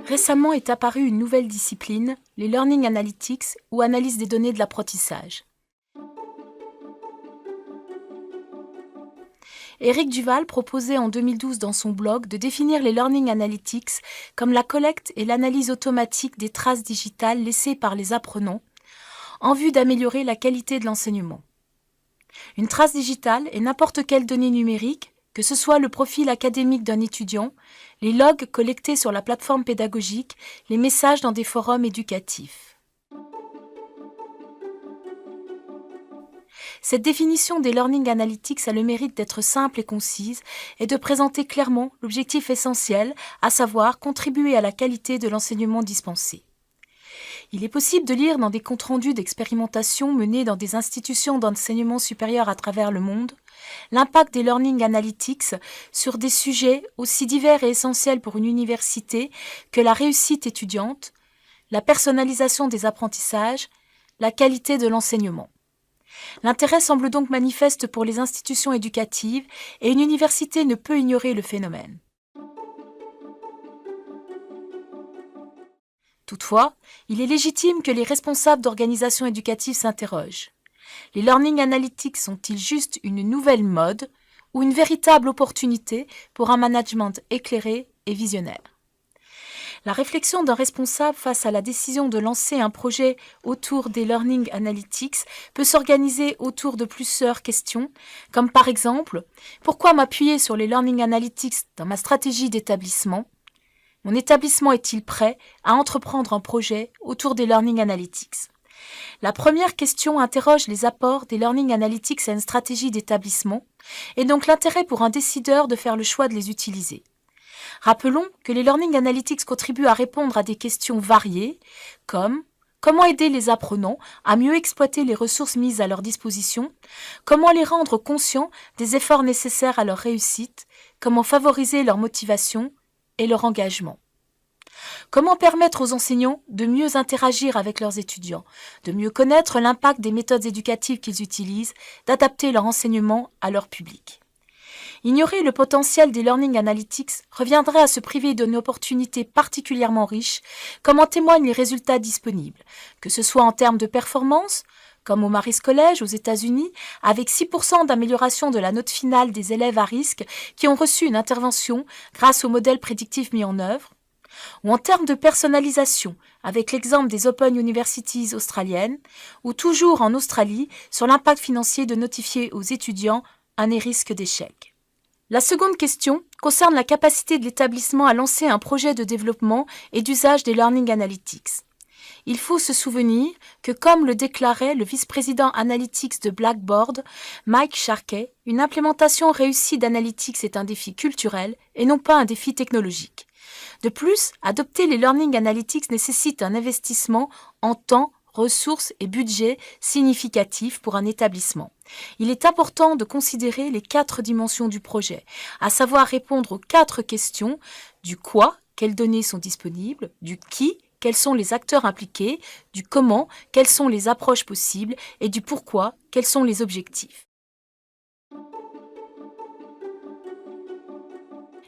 Récemment est apparue une nouvelle discipline, les Learning Analytics ou analyse des données de l'apprentissage. Éric Duval proposait en 2012 dans son blog de définir les Learning Analytics comme la collecte et l'analyse automatique des traces digitales laissées par les apprenants en vue d'améliorer la qualité de l'enseignement. Une trace digitale est n'importe quelle donnée numérique, que ce soit le profil académique d'un étudiant, les logs collectés sur la plateforme pédagogique, les messages dans des forums éducatifs. Cette définition des Learning Analytics a le mérite d'être simple et concise et de présenter clairement l'objectif essentiel, à savoir contribuer à la qualité de l'enseignement dispensé. Il est possible de lire dans des comptes rendus d'expérimentation menés dans des institutions d'enseignement supérieur à travers le monde l'impact des Learning Analytics sur des sujets aussi divers et essentiels pour une université que la réussite étudiante, la personnalisation des apprentissages, la qualité de l'enseignement. L'intérêt semble donc manifeste pour les institutions éducatives et une université ne peut ignorer le phénomène. Toutefois, il est légitime que les responsables d'organisations éducatives s'interrogent. Les Learning Analytics sont-ils juste une nouvelle mode ou une véritable opportunité pour un management éclairé et visionnaire ? La réflexion d'un responsable face à la décision de lancer un projet autour des Learning Analytics peut s'organiser autour de plusieurs questions, comme par exemple « Pourquoi m'appuyer sur les Learning Analytics dans ma stratégie d'établissement ? Mon établissement est-il prêt à entreprendre un projet autour des Learning Analytics ?» La première question interroge les apports des Learning Analytics à une stratégie d'établissement et donc l'intérêt pour un décideur de faire le choix de les utiliser. Rappelons que les Learning Analytics contribuent à répondre à des questions variées comme comment aider les apprenants à mieux exploiter les ressources mises à leur disposition, comment les rendre conscients des efforts nécessaires à leur réussite, comment favoriser leur motivation et leur engagement. Comment permettre aux enseignants de mieux interagir avec leurs étudiants, de mieux connaître l'impact des méthodes éducatives qu'ils utilisent, d'adapter leur enseignement à leur public. Ignorer le potentiel des Learning Analytics reviendrait à se priver d'une opportunité particulièrement riche, comme en témoignent les résultats disponibles, que ce soit en termes de performance, comme au Marist College aux États-Unis, avec 6% d'amélioration de la note finale des élèves à risque qui ont reçu une intervention grâce au modèle prédictif mis en œuvre, ou en termes de personnalisation, avec l'exemple des Open Universities australiennes, ou toujours en Australie, sur l'impact financier de notifier aux étudiants un risque d'échec. La seconde question concerne la capacité de l'établissement à lancer un projet de développement et d'usage des Learning Analytics. Il faut se souvenir que, comme le déclarait le vice-président Analytics de Blackboard, Mike Sharkey, une implémentation réussie d'Analytics est un défi culturel et non pas un défi technologique. De plus, adopter les Learning Analytics nécessite un investissement en temps, ressources et budget significatifs pour un établissement. Il est important de considérer les 4 dimensions du projet, à savoir répondre aux 4 questions du quoi, quelles données sont disponibles, du qui, quels sont les acteurs impliqués, du comment, quelles sont les approches possibles et du pourquoi, quels sont les objectifs.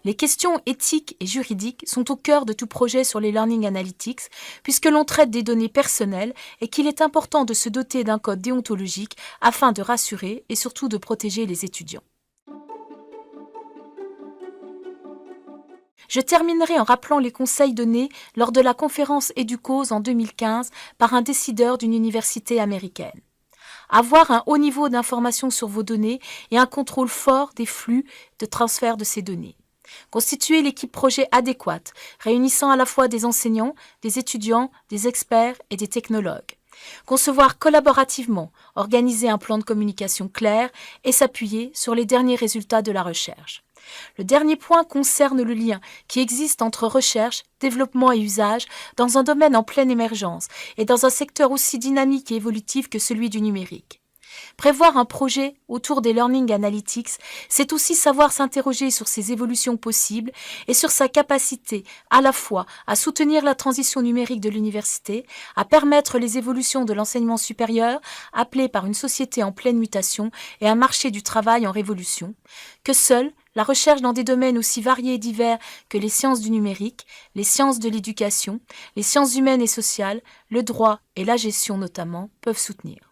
Les questions éthiques et juridiques sont au cœur de tout projet sur les Learning Analytics, puisque l'on traite des données personnelles et qu'il est important de se doter d'un code déontologique afin de rassurer et surtout de protéger les étudiants. Je terminerai en rappelant les conseils donnés lors de la conférence EDUCAUSE en 2015 par un décideur d'une université américaine. Avoir un haut niveau d'information sur vos données et un contrôle fort des flux de transfert de ces données. Constituer l'équipe projet adéquate, réunissant à la fois des enseignants, des étudiants, des experts et des technologues. Concevoir collaborativement, organiser un plan de communication clair et s'appuyer sur les derniers résultats de la recherche. Le dernier point concerne le lien qui existe entre recherche, développement et usage dans un domaine en pleine émergence et dans un secteur aussi dynamique et évolutif que celui du numérique. Prévoir un projet autour des Learning Analytics, c'est aussi savoir s'interroger sur ses évolutions possibles et sur sa capacité à la fois à soutenir la transition numérique de l'université, à permettre les évolutions de l'enseignement supérieur appelé par une société en pleine mutation et un marché du travail en révolution, que seule la recherche dans des domaines aussi variés et divers que les sciences du numérique, les sciences de l'éducation, les sciences humaines et sociales, le droit et la gestion notamment peuvent soutenir.